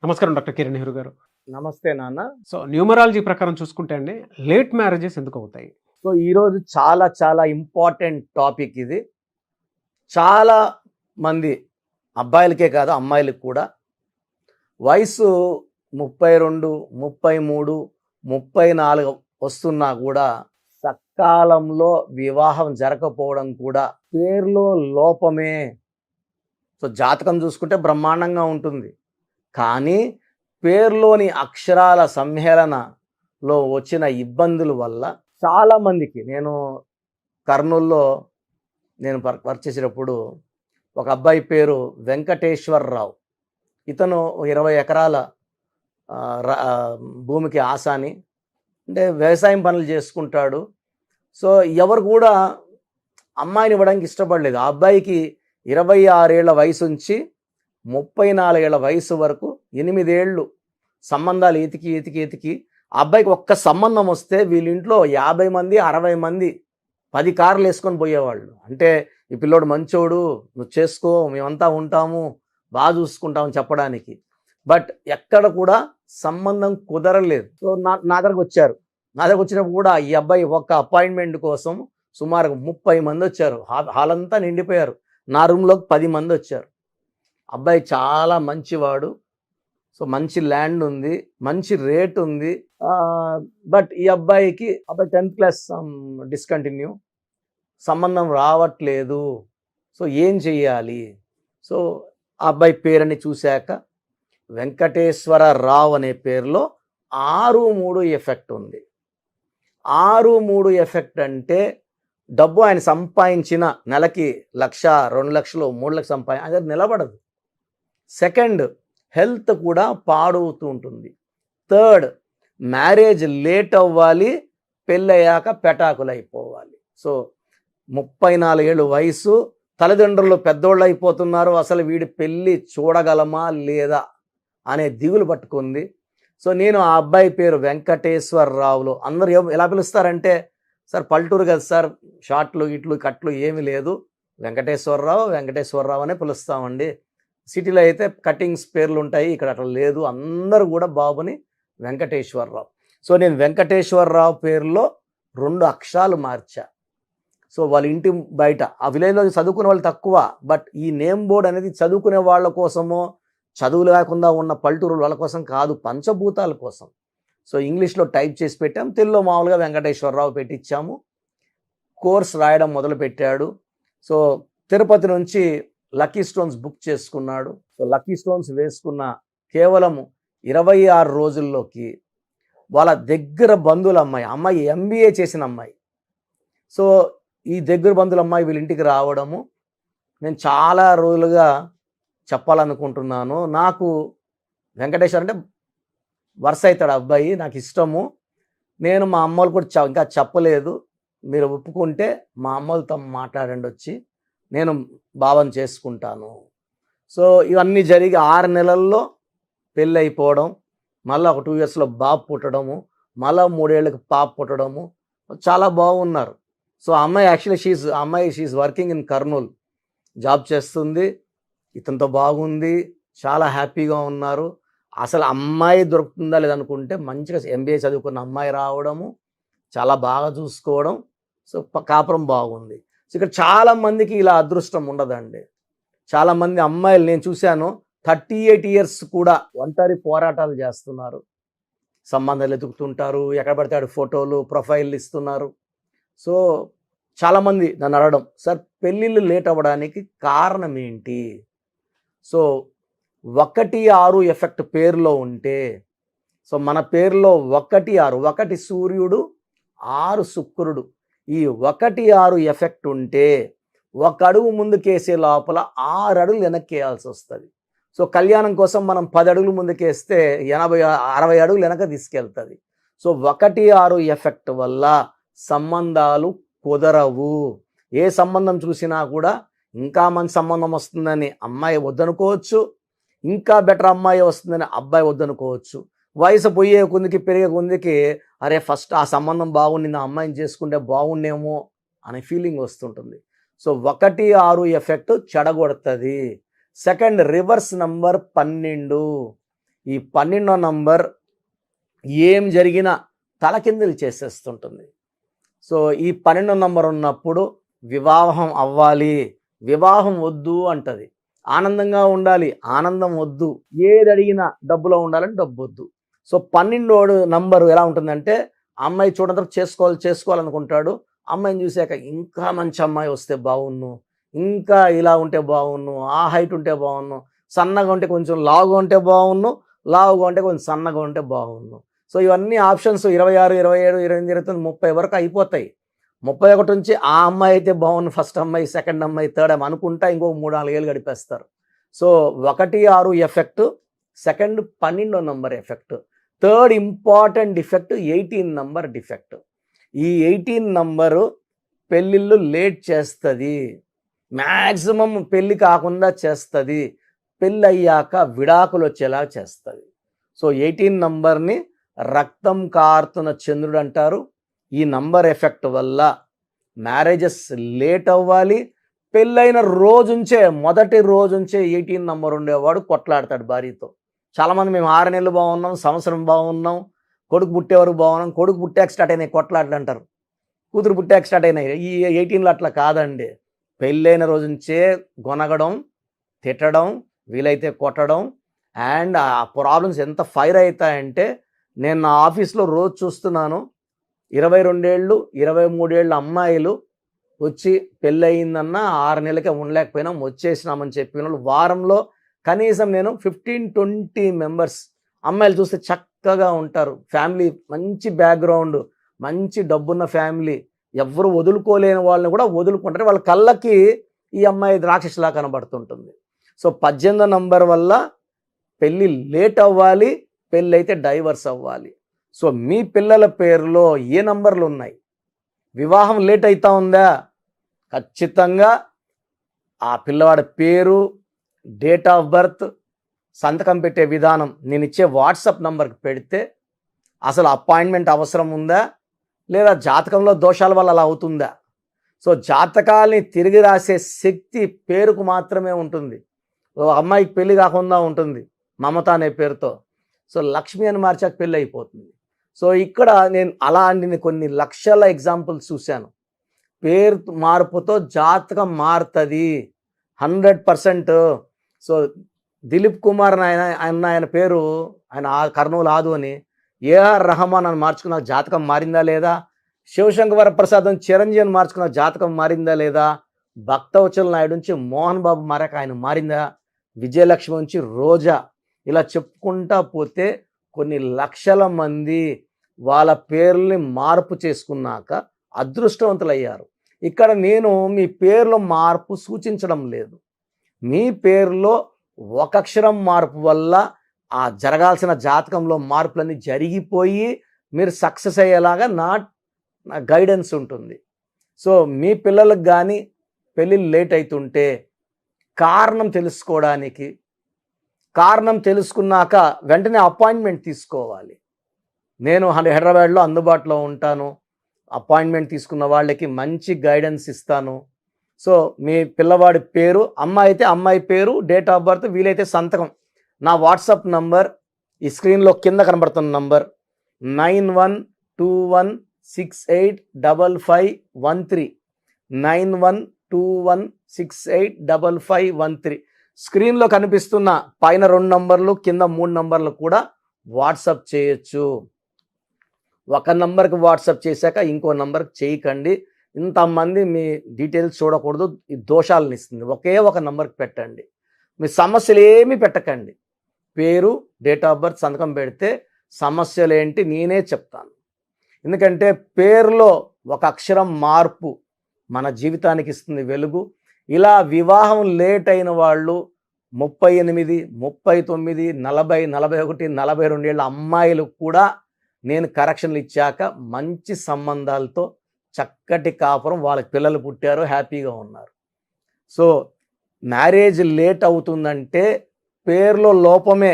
నమస్కారం డాక్టర్ కిరణ్ నెహ్రూ గారు. నమస్తే నాన్న. సో న్యూమరాలజీ ప్రకారం చూసుకుంటే అండి లేట్ మ్యారేజెస్ ఎందుకు అవుతాయి? సో ఈరోజు చాలా చాలా ఇంపార్టెంట్ టాపిక్ ఇది. చాలా మంది అబ్బాయిలకే కాదు అమ్మాయిలకు కూడా వయసు 32, 33, 34 వస్తున్నా కూడా సకాలంలో వివాహం జరగకపోవడం కూడా పేరులో లోపమే. సో జాతకం చూసుకుంటే బ్రహ్మాండంగా ఉంటుంది, కానీ పేరులోని అక్షరాల సమ్మేళనలో వచ్చిన ఇబ్బందుల వల్ల చాలామందికి కర్నూల్లో వర్క్ చేసేటప్పుడు ఒక అబ్బాయి పేరు వెంకటేశ్వరరావు. ఇతను 20 ఎకరాల భూమికి ఆసాని, అంటే వ్యవసాయం పనులు చేసుకుంటాడు. సో ఎవరు కూడా అమ్మాయిని ఇవ్వడానికి ఇష్టపడలేదు. ఆ అబ్బాయికి 26 ఏళ్ల వయసు నుంచి 34 ఏళ్ల వయసు వరకు 8 ఏళ్ళు సంబంధాలు ఎతికి ఆ అబ్బాయికి ఒక్క సంబంధం వస్తే వీళ్ళింట్లో 50 మంది 60 మంది 10 కార్లు వేసుకొని పోయేవాళ్ళు. అంటే ఈ పిల్లోడు మంచోడు, నువ్వు చేసుకో, మేమంతా ఉంటాము, బాగా చూసుకుంటామని చెప్పడానికి. బట్ ఎక్కడ కూడా సంబంధం కుదరలేదు. సో నా దగ్గరకు వచ్చారు. నా దగ్గరకు వచ్చినప్పుడు కూడా ఈ అబ్బాయి ఒక్క అపాయింట్మెంట్ కోసం సుమారుగా 30 మంది వచ్చారు. హాల్ అంతా నిండిపోయారు. నా రూమ్లోకి 10 మంది వచ్చారు. అబ్బాయి చాలా మంచివాడు. సో మంచి ల్యాండ్ ఉంది, మంచి రేట్ ఉంది. బట్ ఈ అబ్బాయి 10th క్లాస్ డిస్కంటిన్యూ, సంబంధం రావట్లేదు. సో ఏం చెయ్యాలి? సో ఆ అబ్బాయి పేరుని చూశాక వెంకటేశ్వరరావు అనే పేరులో 6-3 ఎఫెక్ట్ ఉంది. 6-3 ఎఫెక్ట్ అంటే డబ్బు ఆయన సంపాదించిన నెలకి 1,00,000, 2,00,000, 3,00,000 అది నిలబడదు. సెకండ్, హెల్త్ కూడా పాడవుతూ ఉంటుంది. థర్డ్, మ్యారేజ్ లేట్ అవ్వాలి, పెళ్ళయ్యాక పెటాకులు అయిపోవాలి. సో 34 ఏళ్ళు వయసు, తల్లిదండ్రులు పెద్దోళ్ళు అయిపోతున్నారు, అసలు వీడి పెళ్ళి చూడగలమా లేదా అనే దిగులు పట్టుకుంది. సో నేను ఆ అబ్బాయి పేరు వెంకటేశ్వరరావులో, అందరూ ఎలా పిలుస్తారంటే, సార్ పల్లెటూరు కదా సార్, షార్ట్లు ఇట్లు కట్లు ఏమీ లేదు, వెంకటేశ్వరరావు అనే పిలుస్తామండి. సిటీలో అయితే కటింగ్స్ పేర్లు ఉంటాయి, ఇక్కడ అట్లా లేదు, అందరూ కూడా బాబుని వెంకటేశ్వరరావు. సో నేను వెంకటేశ్వరరావు పేరులో 2 అక్షరాలు మార్చా. సో వాళ్ళ ఇంటి బయట ఆ విలేజ్లో చదువుకునే వాళ్ళు తక్కువ, బట్ ఈ నేమ్ బోర్డ్ అనేది చదువుకునే వాళ్ళ కోసమో, చదువు లేకుండా ఉన్న పల్లెటూరు వాళ్ళ కోసం కాదు, పంచభూతాల కోసం. సో ఇంగ్లీష్లో టైప్ చేసి పెట్టాం, తెలుగులో మామూలుగా వెంకటేశ్వరరావు పెట్టించాము. కోర్స్ రాయడం మొదలుపెట్టాడు. సో తిరుపతి నుంచి లక్కీ స్టోన్స్ బుక్ చేసుకున్నాడు. సో లక్కీ స్టోన్స్ వేసుకున్న కేవలం 26 రోజుల్లోకి వాళ్ళ దగ్గర బంధువుల అమ్మాయి MBA చేసిన అమ్మాయి, సో ఈ దగ్గర బంధువుల అమ్మాయి వీళ్ళ ఇంటికి రావడము నేను చాలా రోజులుగా చెప్పాలనుకుంటున్నాను. నాకు వెంకటేశ్వర అంటే వరుస అవుతాడు అబ్బాయి, నాకు ఇష్టము. నేను మా అమ్మలు కూడా ఇంకా చెప్పలేదు, మీరు ఒప్పుకుంటే మా అమ్మలతో మాట్లాడండి వచ్చి, నేను భావం చేసుకుంటాను. సో ఇవన్నీ జరిగి 6 నెలల్లో పెళ్ళి అయిపోవడం, మళ్ళీ ఒక 2 ఇయర్స్లో బాబు పుట్టడము, మళ్ళీ 3 ఏళ్ళకి పాప పుట్టడము, చాలా బాగున్నారు. సో అమ్మాయి actually she working in Kurnool, job చేస్తుంది, ఇతనితో బాగుంది, చాలా హ్యాపీగా ఉన్నారు. అసలు అమ్మాయి దొరుకుతుందా లేదనుకుంటే మంచిగా MBA చదువుకున్న అమ్మాయి రావడము, చాలా బాగా చూసుకోవడం, సో కాపురం బాగుంది. సో ఇక్కడ చాలామందికి ఇలా అదృష్టం ఉండదండి. చాలామంది అమ్మాయిలు నేను చూశాను 38 ఇయర్స్ కూడా ఒంటరి పోరాటాలు చేస్తున్నారు, సంబంధాలు ఎదుగుతుంటారు, ఎక్కడ పడితే ఆడ ఫోటోలు ప్రొఫైల్ ఇస్తున్నారు. సో చాలామంది నన్ను అడగడం, సార్ పెళ్ళిళ్ళు లేట్ అవ్వడానికి కారణం ఏంటి? సో 1-6 ఎఫెక్ట్ పేరులో ఉంటే, సో మన పేరులో 1-6, 1 సూర్యుడు, 6 శుక్రుడు, ఈ 1-6 ఎఫెక్ట్ ఉంటే 1 అడుగు ముందుకేసే లోపల 6 అడుగులు వెనక్కి వేయాల్సి వస్తుంది. సో కళ్యాణం కోసం మనం 10 అడుగులు ముందుకేస్తే 80-60 అడుగులు వెనక తీసుకెళ్తుంది. సో 1-6 ఎఫెక్ట్ వల్ల సంబంధాలు కుదరవు. ఏ సంబంధం చూసినా కూడా ఇంకా మంచి సంబంధం వస్తుందని అమ్మాయి వద్దనుకోవచ్చు, ఇంకా బెటర్ అమ్మాయి వస్తుందని అబ్బాయి వద్దనుకోవచ్చు. వయసు పోయే కొందికి పెరిగే కొందికి అరే ఫస్ట్ ఆ సంబంధం బాగుండి నా అమ్మాయిని చేసుకుంటే బాగుండేమో అనే ఫీలింగ్ వస్తుంటుంది. సో 1-6 ఎఫెక్ట్ చెడగొడుతుంది. Second, reverse number 12. ఈ 12వ నంబర్ ఏం జరిగినా తలకిందులు చేసేస్తుంటుంది. సో ఈ 12వ నంబర్ ఉన్నప్పుడు వివాహం అవ్వాలి, వివాహం వద్దు అంటది. ఆనందంగా ఉండాలి, ఆనందం వద్దు. ఏది అడిగినా డబ్బులో ఉండాలని డబ్బు వద్దు. సో 12వ నంబరు ఎలా ఉంటుందంటే అమ్మాయి చూడడం చేసుకోవాలనుకుంటాడు. అమ్మాయిని చూశాక ఇంకా మంచి అమ్మాయి వస్తే బాగున్ను, ఇంకా ఇలా ఉంటే బాగున్ను, ఆ హైట్ ఉంటే బాగున్ను, సన్నగా ఉంటే కొంచెం లావుగా ఉంటే బాగున్ను, లావుగా ఉంటే కొంచెం సన్నగా ఉంటే బాగున్ను. సో ఇవన్నీ ఆప్షన్స్ 26, 27, 28, 29, 30 వరకు అయిపోతాయి. 31 నుంచి ఆ అమ్మాయి అయితే బాగుంది, ఫస్ట్ అమ్మాయి, సెకండ్ అమ్మాయి, థర్డ్ అమ్మాయి అనుకుంటా ఇంకో 3-4 ఏళ్ళు గడిపేస్తారు. సో 1, 6 ఎఫెక్ట్, సెకండ్ 12వ number effect, third important defect 18 number defect. ఈ 18 నంబరు పెళ్ళిళ్ళు లేట్ చేస్తుంది, మ్యాక్సిమం పెళ్ళి కాకుండా చేస్తుంది, పెళ్ళి అయ్యాక విడాకులు వచ్చేలా చేస్తుంది. సో 18 నంబర్ని రక్తం కారుతున్న చంద్రుడు అంటారు. ఈ నంబర్ ఎఫెక్ట్ వల్ల మ్యారేజెస్ లేట్ అవ్వాలి. పెళ్ళైన రోజుంచే, మొదటి రోజుంచే 18 నంబర్ ఉండేవాడు కొట్లాడతాడు భార్యతో. చాలామంది మేము 6 నెలలు బాగున్నాం, సంవత్సరం బాగున్నాం, కొడుకు పుట్టేవరకు బాగున్నాం, కొడుకు పుట్టాక స్టార్ట్ అయినాయి కొట్లాటలు అంటారు, కూతురు పుట్టాక స్టార్ట్ అయినాయి. ఈ 18లో అట్లా కాదండి. పెళ్ళైన రోజు నుంచే గొనగడం, తిట్టడం, వీలైతే కొట్టడం. అండ్ ఆ ప్రాబ్లమ్స్ ఎంత ఫైర్ అవుతాయంటే నేను నా ఆఫీస్లో రోజు చూస్తున్నాను. 22 ఏళ్ళు 23 ఏళ్ళ అమ్మాయిలు వచ్చి పెళ్ళయిందన్న 6 నెలలకే ఉండలేకపోయినా వచ్చేసినామని చెప్పిన వాళ్ళు వారంలో కనీసం నేను 15-20 మెంబర్స్ అమ్మాయిలు చూస్తే చక్కగా ఉంటారు. ఫ్యామిలీ మంచి బ్యాక్గ్రౌండ్, మంచి డబ్బున్న ఫ్యామిలీ, ఎవరు వదులుకోలేని వాళ్ళని కూడా వదులుకుంటారు. వాళ్ళ కళ్ళకి ఈ అమ్మాయి రాక్షసులా కనబడుతుంటుంది. సో 18వ నంబర్ వల్ల పెళ్ళి లేట్ అవ్వాలి, పెళ్ళి అయితే డైవర్స్ అవ్వాలి. సో మీ పిల్లల పేరులో ఏ నంబర్లు ఉన్నాయి, వివాహం లేట్ అవుతా ఉందా, ఖచ్చితంగా ఆ పిల్లవాడి పేరు, డేట్ ఆఫ్ బర్త్, సంతకం పెట్టే విధానం నేను ఇచ్చే వాట్సాప్ నంబర్కి పెడితే అసలు అపాయింట్మెంట్ అవసరం ఉందా, లేదా జాతకంలో దోషాల వల్ల అలా అవుతుందా. సో జాతకాల్ని తిరిగి రాసే శక్తి పేరుకు మాత్రమే ఉంటుంది. ఓ అమ్మాయికి పెళ్ళి కాకుండా ఉంటుంది మమత అనే పేరుతో, సో లక్ష్మి అని మార్చాక పెళ్ళి అయిపోతుంది. సో ఇక్కడ నేను అలాంటి కొన్ని లక్షల ఎగ్జాంపుల్స్ చూశాను. పేరు మార్పుతో జాతకం మారుతుంది 100%. సో దిలీప్ కుమార్ ఆయన పేరు, ఆయన కర్నూలు ఆదు అని, ఏఆర్ రెహమాన్ అని మార్చుకున్న జాతకం మారిందా లేదా, శివశంకర వరప్రసాద్ చిరంజీవి అని మార్చుకున్న జాతకం మారిందా లేదా, భక్తవచల నాయుడు నుంచి మోహన్ బాబు మారాక ఆయన మారిందా, విజయలక్ష్మి నుంచి రోజా, ఇలా చెప్పుకుంటా పోతే కొన్ని లక్షల మంది వాళ్ళ పేర్లని మార్పు చేసుకున్నాక అదృష్టవంతులయ్యారు. ఇక్కడ నేను మీ పేర్లో మార్పు సూచించడం లేదు. మీ పేరులో ఒక అక్షరం మార్పు వల్ల ఆ జరగాల్సిన జాతకంలో మార్పులన్నీ జరిగిపోయి మీరు సక్సెస్ అయ్యేలాగా నా గైడెన్స్ ఉంటుంది. సో మీ పిల్లలకు కానీ పెళ్ళిళ్ళు లేట్ అవుతుంటే కారణం తెలుసుకోవడానికి, కారణం తెలుసుకున్నాక వెంటనే అపాయింట్మెంట్ తీసుకోవాలి. నేను హైదరాబాద్లో అందుబాటులో ఉంటాను. అపాయింట్మెంట్ తీసుకున్న వాళ్ళకి మంచి గైడెన్స్ ఇస్తాను. సో మీ పిల్లవాడి పేరు, అమ్మాయి అయితే అమ్మాయి పేరు, డేట్ ఆఫ్ బర్త్, వీలైతే సంతకం. నా వాట్సాప్ నంబర్ ఈ స్క్రీన్లో కింద కనబడుతున్న నంబర్ 9121685513, 9121685513. స్క్రీన్లో కనిపిస్తున్న పైన 2 నంబర్లు, కింద 3 నంబర్లు కూడా వాట్సాప్ చేయొచ్చు. ఒక నంబర్కి వాట్సాప్ చేశాక ఇంకో నంబర్కి చేయకండి. ఇంతమంది మీ డీటెయిల్స్ చూడకూడదు, ఈ దోషాలను ఇస్తుంది. ఒకే ఒక నంబర్కి పెట్టండి. మీ సమస్యలు ఏమీ పెట్టకండి. పేరు, డేట్ ఆఫ్ బర్త్, సంతకం పెడితే సమస్యలు ఏంటి నేనే చెప్తాను. ఎందుకంటే పేరులో ఒక అక్షరం మార్పు మన జీవితానికి ఇస్తుంది వెలుగు. ఇలా వివాహం లేట్ అయిన వాళ్ళు 38, 39, 40, 41, 42 ఏళ్ళ అమ్మాయిలు కూడా నేను కరెక్షన్లు ఇచ్చాక మంచి సంబంధాలతో చక్కటి కాపురం, వాళ్ళకి పిల్లలు పుట్టారు, హ్యాపీగా ఉన్నారు. సో మ్యారేజ్ లేట్ అవుతుందంటే పేరులో లోపమే.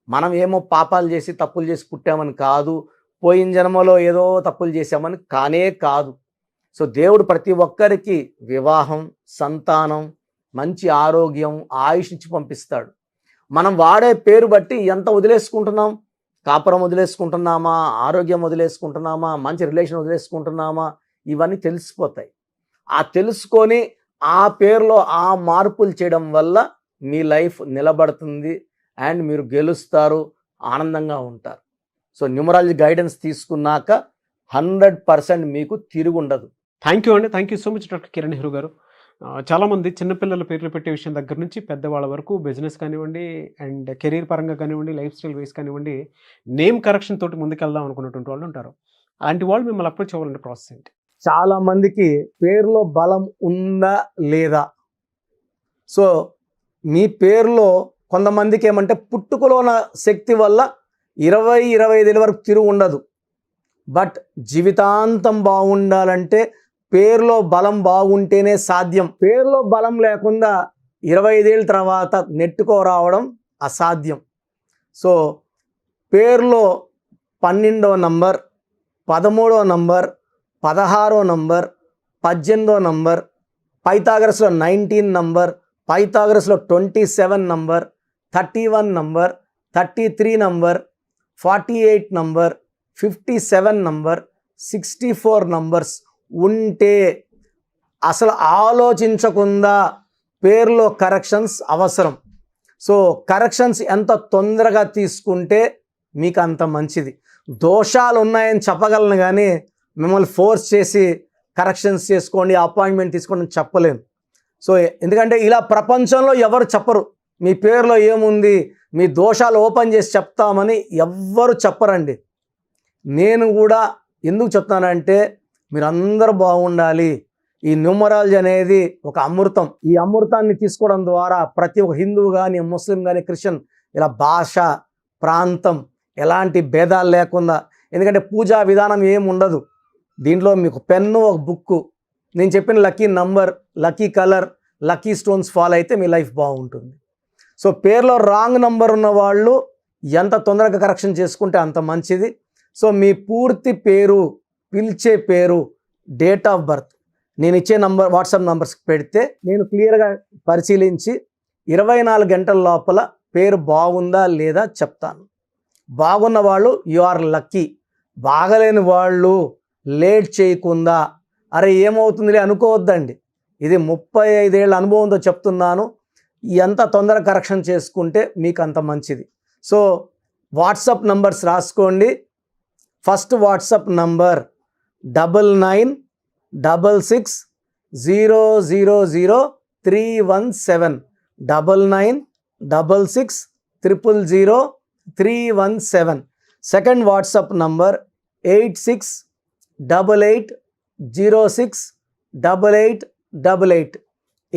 మనం ఏమో పాపాలు చేసి తప్పులు చేసి పుట్టామని కాదు, పోయిన జన్మలో ఏదో తప్పులు చేసామని కానే కాదు. సో దేవుడు ప్రతి ఒక్కరికి వివాహం, సంతానం, మంచి ఆరోగ్యం, ఆయుష్ ఇచ్చి పంపిస్తాడు. మనం వాడే పేరు బట్టి ఎంత వదిలేసుకుంటున్నాం, కాపురం వదిలేసుకుంటున్నామా, ఆరోగ్యం వదిలేసుకుంటున్నామా, మంచి రిలేషన్ వదిలేసుకుంటున్నామా, ఇవన్నీ తెలిసిపోతాయి. ఆ తెలుసుకొని ఆ పేరులో ఆ మార్పులు చేయడం వల్ల మీ లైఫ్ నిలబడుతుంది అండ్ మీరు గెలుస్తారు, ఆనందంగా ఉంటారు. సో న్యూమరాలజీ గైడెన్స్ తీసుకున్నాక 100% మీకు తిరుగుండదు. థ్యాంక్ యూ అండి. Thank you so much doctor Kiran Nehru గారు. చాలామంది చిన్నపిల్లల పేర్లు పెట్టే విషయం దగ్గర నుంచి పెద్దవాళ్ళ వరకు బిజినెస్ కానివ్వండి అండ్ కెరీర్ పరంగా కానివ్వండి, లైఫ్ స్టైల్ వైస్ కానివ్వండి, నేమ్ కరెక్షన్ తోటి ముందుకెళ్దాం అనుకున్నటువంటి వాళ్ళు ఉంటారు. అలాంటి వాళ్ళు మిమ్మల్ని అప్రోచ్ అవ్వాలంటే ప్రాసెస్ ఏంటి? చాలా మందికి పేరులో బలం ఉందా లేదా, సో మీ పేరులో కొంతమందికి ఏమంటే పుట్టుకలో ఉన్న శక్తి వల్ల 20-25 వరకు తిరుగు ఉండదు. బట్ జీవితాంతం బాగుండాలంటే పేరులో బలం బాగుంటేనే సాధ్యం. పేరులో బలం లేకుండా 25 ఏళ్ళ తర్వాత నెట్టుకోరావడం అసాధ్యం. సో పేరులో 12వ నంబర్, 13వ నంబర్, 16వ నంబర్, 18వ నంబర్, పైథాగరస్లో 19 నంబర్, పైథాగరస్లో 27 number, 31 number, 33 number, 48 number, 57 number, 64 numbers ఉంటే అసలు ఆలోచించకుండా పేరులో కరెక్షన్స్ అవసరం. సో కరెక్షన్స్ ఎంత తొందరగా తీసుకుంటే మీకు అంత మంచిది. దోషాలు ఉన్నాయని చెప్పగలను కానీ మిమ్మల్ని ఫోర్స్ చేసి కరెక్షన్స్ చేసుకోండి, అపాయింట్మెంట్ తీసుకోండి అని చెప్పలేను. సో ఎందుకంటే ఇలా ప్రపంచంలో ఎవరు చెప్పరు. మీ పేరులో ఏముంది, మీ దోషాలు ఓపెన్ చేసి చెప్తామని ఎవ్వరు చెప్పరండి. నేను కూడా ఎందుకు చెప్తానంటే మీరందరూ బాగుండాలి. ఈ న్యూమరాలజీ అనేది ఒక అమృతం. ఈ అమృతాన్ని తీసుకోవడం ద్వారా ప్రతి ఒక్క హిందువు కానీ, ముస్లిం కానీ, క్రిస్టియన్ ఇలా భాష, ప్రాంతం ఎలాంటి భేదాలు లేకుండా, ఎందుకంటే పూజా విధానం ఏమి ఉండదు దీంట్లో. మీకు పెన్ను, ఒక బుక్కు, నేను చెప్పిన lucky number, lucky colour, lucky stones follow అయితే మీ లైఫ్ బాగుంటుంది. సో పేరులో రాంగ్ నంబర్ ఉన్న వాళ్ళు ఎంత తొందరగా కరెక్షన్ చేసుకుంటే అంత మంచిది. సో మీ పూర్తి పేరు, పిలిచే పేరు, డేట్ ఆఫ్ బర్త్ నేను ఇచ్చే నంబర్, వాట్సాప్ నంబర్స్కి పెడితే నేను క్లియర్గా పరిశీలించి 24 గంటల లోపల పేరు బాగుందా లేదా చెప్తాను. బాగున్న వాళ్ళు యు ఆర్ లక్కీ. బాగలేని వాళ్ళు లేట్ చేయకుండా అరే ఏమవుతుందిలే అనుకోవద్దండి. ఇది 35 ఏళ్ళ అనుభవంతో చెప్తున్నాను. ఎంత తొందరగా కరెక్షన్ చేసుకుంటే మీకు అంత మంచిది. సో వాట్సాప్ నంబర్స్ రాసుకోండి. First WhatsApp number 9966000317, 9966000317. Second WhatsApp number 8688068888,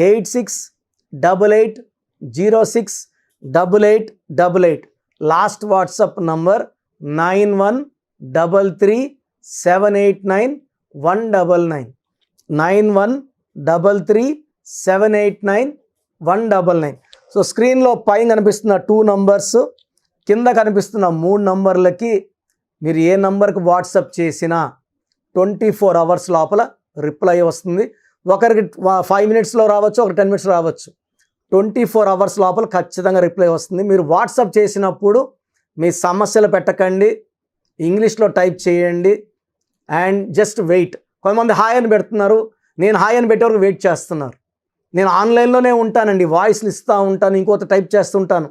8688068888. Last WhatsApp number 9133789199, 9133789199. So స్క్రీన్లో పైన కనిపిస్తున్న 2 నంబర్స్, కింద కనిపిస్తున్న 3 నంబర్లకి మీరు ఏ నంబర్కి వాట్సాప్ చేసినా 24 అవర్స్ లోపల రిప్లై వస్తుంది. ఒకరికి 5 మినిట్స్లో రావచ్చు, ఒక 10 మినిట్స్ రావచ్చు. 24 అవర్స్ లోపల ఖచ్చితంగా రిప్లై వస్తుంది. మీరు వాట్సాప్ చేసినప్పుడు మీ సమస్యలు పెట్టకండి, ఇంగ్లీష్లో టైప్ చేయండి అండ్ జస్ట్ వెయిట్. కొంతమంది హాయ్ అని పెడుతున్నారు, నేను హాయ్ అని పెట్టే వరకు వెయిట్ చేస్తున్నారు. నేను ఆన్లైన్లోనే ఉంటానండి, వాయిస్లు ఇస్తూ ఉంటాను, ఇంకొక టైప్ చేస్తుంటాను.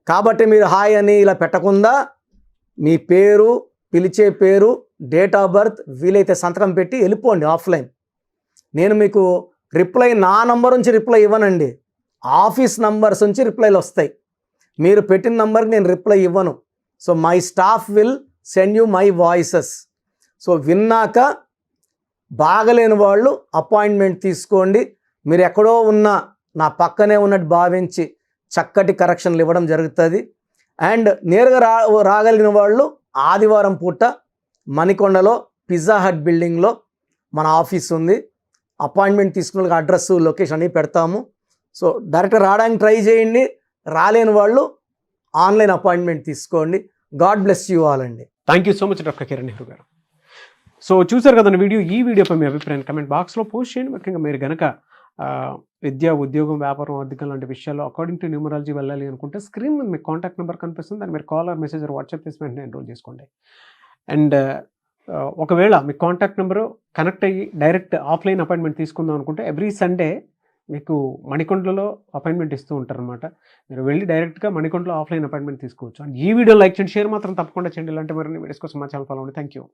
కాబట్టి మీరు హాయ్ అని ఇలా పెట్టకుండా మీ పేరు, పిలిచే పేరు, డేట్ ఆఫ్ బర్త్, వీలైతే సంతకం పెట్టి వెళ్ళిపోండి ఆఫ్లైన్. నేను మీకు రిప్లై నా నంబర్ నుంచి రిప్లై ఇవ్వనండి, ఆఫీస్ నంబర్స్ నుంచి రిప్లైలు వస్తాయి. మీరు పెట్టిన నంబర్కి నేను రిప్లై ఇవ్వను. So my staff will send you my voices. So విన్నాక బాగలేని వాళ్ళు అపాయింట్మెంట్ తీసుకోండి. మీరు ఎక్కడో ఉన్నా నా పక్కనే ఉన్నట్టు భావించి చక్కటి కరెక్షన్లు ఇవ్వడం జరుగుతుంది. అండ్ నేరుగా రాగలిగిన వాళ్ళు ఆదివారం పూట మణికొండలో పిజ్జా హట్ బిల్డింగ్లో మన ఆఫీస్ ఉంది. అపాయింట్మెంట్ తీసుకున్న అడ్రస్, లొకేషన్ అన్నీ పెడతాము. సో డైరెక్ట్గా రావడానికి ట్రై చేయండి. రాలేని వాళ్ళు ఆన్లైన్ అపాయింట్మెంట్ తీసుకోండి. గాడ్ బ్లెస్ యూ ఆల్ అండి. Thank you so much doctor Kiran Nehru గారు. సో చూసారు కదండి వీడియో. ఈ వీడియోపై మీ అభిప్రాయం కమెంట్ బాక్స్లో పోస్ట్ చేయండి. ముఖ్యంగా మీరు కనుక విద్య, ఉద్యోగం, వ్యాపారం, ఆర్థికం లాంటి విషయాల్లో అకార్డింగ్ టు న్యూమరాలజీ వెళ్ళాలి అనుకుంటే స్క్రీన్ మీద మీకు కాంటాక్ట్ నెంబర్ కనిపిస్తుంది. దాన్ని మీరు call or message or WhatsApp చేసి వెంటనే ఎన్రోల్ చేసుకోండి. అండ్ ఒకవేళ మీ కాంటాక్ట్ నెంబరు కనెక్ట్ అయ్యి డైరెక్ట్ ఆఫ్లైన్ అపాయింట్మెంట్ తీసుకుందాం అనుకుంటే ఎవ్రీ సండే మీకు మణికొండలో అపాయింట్మెంట్ ఇస్తూ ఉంటారనమాట. మీరు వెళ్ళి డైరెక్ట్గా మణికొండలో ఆఫ్లైన్ అపాయింట్మెంట్ తీసుకోవచ్చు. అండ్ ఈ వీడియో లైక్ చేయండి, షేర్ మాత్రం తప్పకుండా చేయండి. ఇలాంటి మరిన్ని వీడియోస్ కోసం మా ఛానల్ ఫాలో అవ్వండి. Thank you.